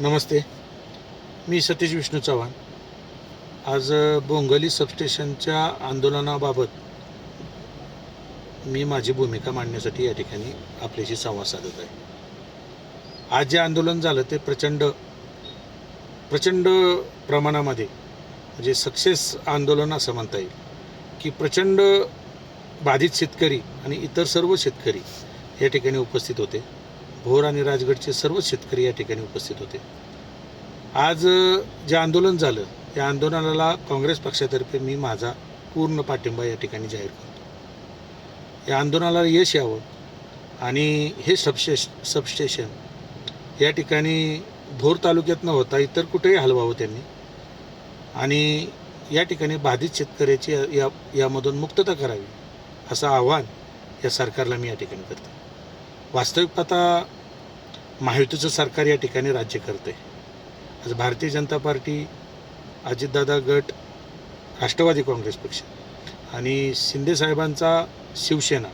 नमस्ते. मी सतीश विष्णू चव्हाण. आज बोंगली सबस्टेशनच्या आंदोलनाबाबत मी माझी भूमिका मांडण्यासाठी या ठिकाणी आपल्याशी संवाद साधत आहे. आज जे आंदोलन झालं ते प्रचंड प्रमाणामध्ये म्हणजे सक्सेस आंदोलन असं म्हणता येईल की प्रचंड बाधित शेतकरी आणि इतर सर्व शेतकरी या ठिकाणी उपस्थित होते. भोर आणि राजगडचे सर्व शेतकरी या ठिकाणी उपस्थित होते. आज जे आंदोलन झालं या आंदोलनाला काँग्रेस पक्षातर्फे मी माझा पूर्ण पाठिंबा या ठिकाणी जाहीर करतो. या आंदोलनाला यश यावं आणि हे सबस्टेशन या ठिकाणी भोर तालुक्यात न होता इतर कुठेही हलवावं त्यांनी आणि या ठिकाणी बाधित शेतकऱ्याची यामधून मुक्तता करावी असं आव्हान या सरकारला मी या ठिकाणी करतो. वास्तविक आता महायुतीचं सरकार या ठिकाणी राज्य करते. आज भारतीय जनता पार्टी, अजितदादा गट, राष्ट्रवादी काँग्रेस पक्ष आणि शिंदेसाहेबांचा शिवसेना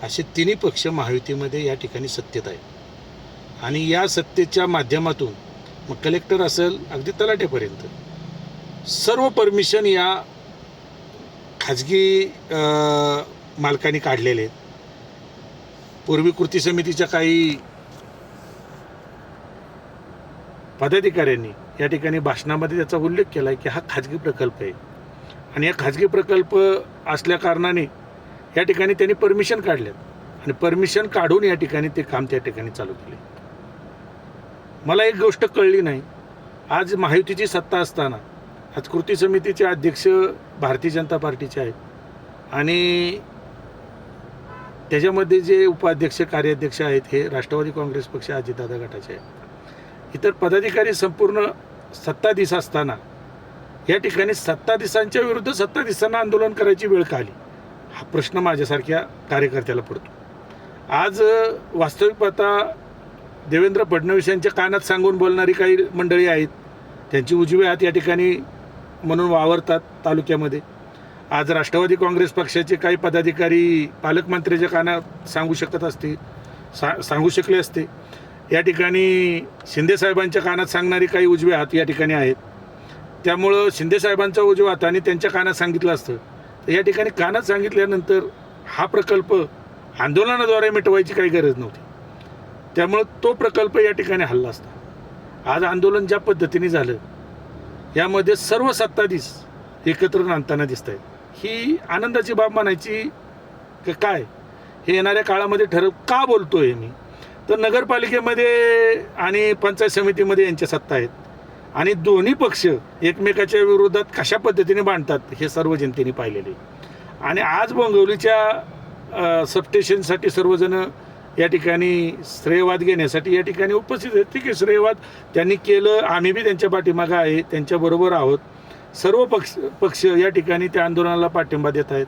असे तिन्ही पक्ष महायुतीमध्ये या ठिकाणी सत्तेत आहेत आणि या सत्तेच्या माध्यमातून मग कलेक्टर असेल अगदी तलाठ्यापर्यंत सर्व परमिशन या खाजगी मालकांनी काढलेले आहेत. पूर्वी कृती समितीच्या काही पदाधिकाऱ्यांनी या ठिकाणी भाषणामध्ये त्याचा उल्लेख केला आहे की हा खाजगी प्रकल्प आहे आणि हा खाजगी प्रकल्प असल्या कारणाने या ठिकाणी त्यांनी परमिशन काढल्यात आणि परमिशन काढून या ठिकाणी ते काम त्या ठिकाणी चालू केले. मला एक गोष्ट कळली नाही. आज महायुतीची सत्ता असताना आज कृती समितीचे अध्यक्ष भारतीय जनता पार्टीचे आहेत आणि त्याच्यामध्ये जे उपाध्यक्ष कार्याध्यक्ष आहेत हे राष्ट्रवादी काँग्रेस पक्ष अजितदादा गटाचे आहेत. इतर पदाधिकारी संपूर्ण सत्ताधीश असताना या ठिकाणी सत्ताधीशांच्या विरुद्ध सत्ताधीशांना आंदोलन करायची वेळ का आली हा प्रश्न माझ्यासारख्या कार्यकर्त्याला पडतो. आज वास्तविक पाहता देवेंद्र फडणवीस यांच्या कानात सांगून बोलणारी काही मंडळी आहेत. त्यांची उजवे हात या ठिकाणी म्हणून वावरतात तालुक्यामध्ये. आज राष्ट्रवादी काँग्रेस पक्षाचे काही पदाधिकारी पालकमंत्र्याच्या कानात सांगू शकत असते सांगू शकले असते. या ठिकाणी शिंदेसाहेबांच्या कानात सांगणारी काही उजवे हात या ठिकाणी आहेत. त्यामुळं शिंदेसाहेबांचा उजवा हात आणि त्यांच्या कानात सांगितलं असतं तर या ठिकाणी कानात सांगितल्यानंतर हा प्रकल्प आंदोलनाद्वारे मिटवायची काही गरज नव्हती. त्यामुळं तो प्रकल्प या ठिकाणी हल्ला असता. आज आंदोलन ज्या पद्धतीने झालं यामध्ये सर्व सत्ताधीश एकत्र नांदताना दिसत आहेत. ही आनंदाची बाब म्हणायची की काय हे येणाऱ्या काळामध्ये ठरव. का बोलतोय मी तर नगरपालिकेमध्ये आणि पंचायत समितीमध्ये यांच्या सत्ता आहेत आणि दोन्ही पक्ष एकमेकाच्या विरोधात कशा पद्धतीने भांडतात हे सर्व जनतेने पाहिलेले. आणि आज बोंगवलीच्या सबस्टेशनसाठी सर्वजण या ठिकाणी श्रेयवाद घेण्यासाठी या ठिकाणी उपस्थित आहेत. ठीक आहे, श्रेयवाद त्यांनी केलं, आम्ही बी त्यांच्या पाठीमागं आहे, त्यांच्याबरोबर आहोत. सर्व पक्ष या ठिकाणी त्या आंदोलनाला पाठिंबा देत आहेत.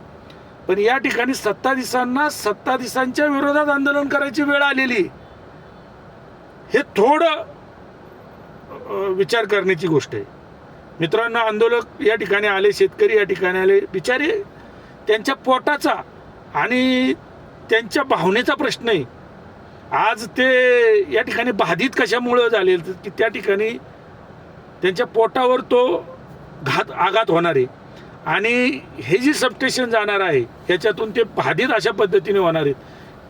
पण या ठिकाणी सत्ताधीशांना सत्ताधीशांच्या विरोधात आंदोलन करायची वेळ आलेली हे थोडं विचार करण्याची गोष्ट आहे. मित्रांनो, आंदोलक या ठिकाणी आले, शेतकरी या ठिकाणी आले, बिचारे त्यांच्या पोटाचा आणि त्यांच्या भावनेचा प्रश्न आहे. आज ते या ठिकाणी बाधित कशामुळं झाले की त्या ठिकाणी त्यांच्या पोटावर तो आघात होणार आहे आणि हे जे सबस्टेशन जाणार आहे याच्यातून ते बाधित अशा पद्धतीने होणार आहेत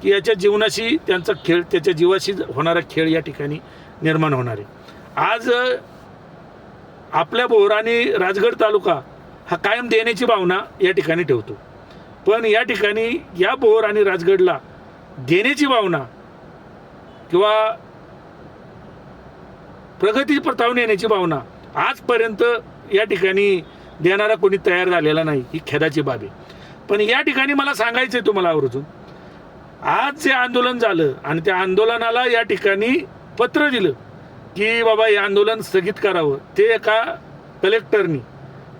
की याच्या जीवनाशी त्यांचा खेळ, त्याच्या जीवाशी होणारा खेळ या ठिकाणी निर्माण होणार आहे. आज आपल्या भोर आणि राजगड तालुका हा कायम देण्याची भावना या ठिकाणी ठेवतो. पण या ठिकाणी या भोर आणि राजगडला देण्याची भावना किंवा प्रगती प्रथावून येण्याची भावना आजपर्यंत या ठिकाणी देणारा कोणी तयार झालेला नाही. ही खेदाची बाब आहे. पण या ठिकाणी मला सांगायचं आहे तुम्हाला आवर्जून, आज जे आंदोलन झालं आणि त्या आंदोलनाला या ठिकाणी पत्र दिलं की बाबा हे आंदोलन स्थगित करावं, ते एका कलेक्टरनी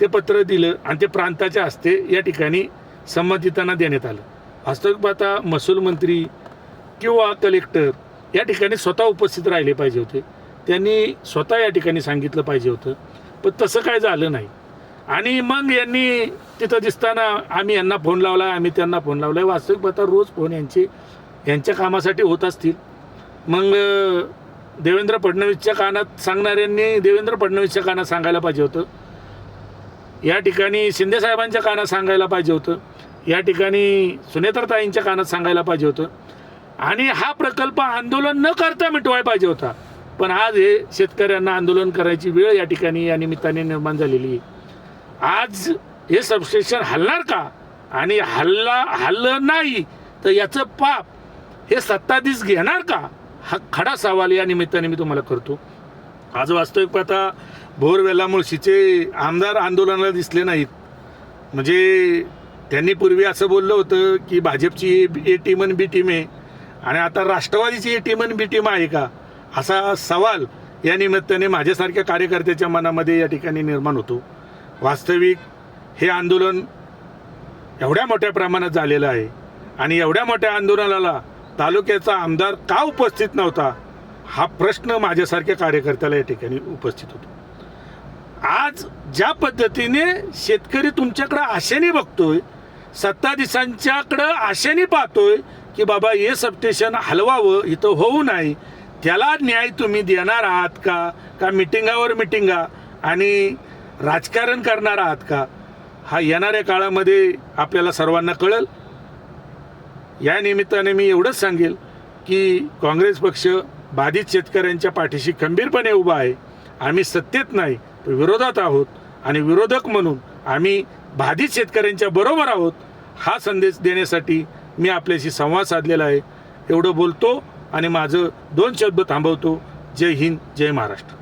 ते पत्र दिलं आणि ते प्रांताच्या हस्ते या ठिकाणी संबंधितांना देण्यात आलं. वास्तविक पाहता महसूल मंत्री किंवा कलेक्टर या ठिकाणी स्वतः उपस्थित राहिले पाहिजे होते. त्यांनी स्वतः या ठिकाणी सांगितलं पाहिजे होतं. पण तसं काय झालं नाही. आणि मग यांनी तिथं दिसताना आम्ही यांना फोन लावला, आम्ही त्यांना फोन लावला. वास्तविक पाहता रोज फोन यांच्या कामासाठी होत असतील. मग देवेंद्र फडणवीसच्या कानात सांगणाऱ्यांनी देवेंद्र फडणवीसच्या कानात सांगायला पाहिजे होतं. या ठिकाणी शिंदेसाहेबांच्या कानात सांगायला पाहिजे होतं. या ठिकाणी सुनेत्राताईंच्या कानात सांगायला पाहिजे होतं. आणि हा प्रकल्प आंदोलन न करता मिटवायला पाहिजे होता. पण आज हे शेतकऱ्यांना आंदोलन करायची वेळ या ठिकाणी या निमित्ताने निर्माण झालेली आहे. आज हे सबस्टेशन हलणार का? आणि हल्लं नाही तर याचं पाप हे सत्ताधीश घेणार का? हा खडा सवाल या निमित्ताने मी तुम्हाला करतो. आज वास्तविक पाहता भोरवेला मुळशीचे आमदार आंदोलनाला दिसले नाहीत. म्हणजे त्यांनी पूर्वी असं बोललं होतं की भाजपची ए टीम आणि बी टीम आहे आणि आता राष्ट्रवादीची ए टीम आणि बी टीम आहे का, असा सवाल या निमित्ताने माझ्यासारख्या कार्यकर्त्याच्या मनामध्ये या ठिकाणी निर्माण होतो. वास्तविक हे आंदोलन एवढ्या मोठ्या प्रमाणात झालेलं आहे आणि एवढ्या मोठ्या आंदोलनाला तालुक्याचा आमदार का उपस्थित नव्हता हा प्रश्न माझ्यासारख्या कार्यकर्त्याला या ठिकाणी उपस्थित होतो. आज ज्या पद्धतीने शेतकरी तुमच्याकडं आशेने बघतोय, सत्ताधीशांच्याकडं आशेने पाहतोय की बाबा हे सबस्टेशन हलवावं, इथं होऊ नाही, त्याला न्याय तुम्ही देणार आहात का मिटिंगावर मिटिंगा आणि राजकारण करणार आहात का, हा येणाऱ्या काळामध्ये आपल्याला सर्वांना कळेल. या निमित्ताने मी एवढंच सांगेल की काँग्रेस पक्ष बाधित शेतकऱ्यांच्या पाठीशी खंबीरपणे उभा आहे. आम्ही सत्तेत नाही तर विरोधात आहोत आणि विरोधक म्हणून आम्ही बाधित शेतकऱ्यांच्या बरोबर आहोत हा संदेश देण्यासाठी मी आपल्याशी संवाद साधलेला आहे. एवढं बोलतो आणि माझं 2 शब्द थांबवतो. जय हिंद, जय महाराष्ट्र.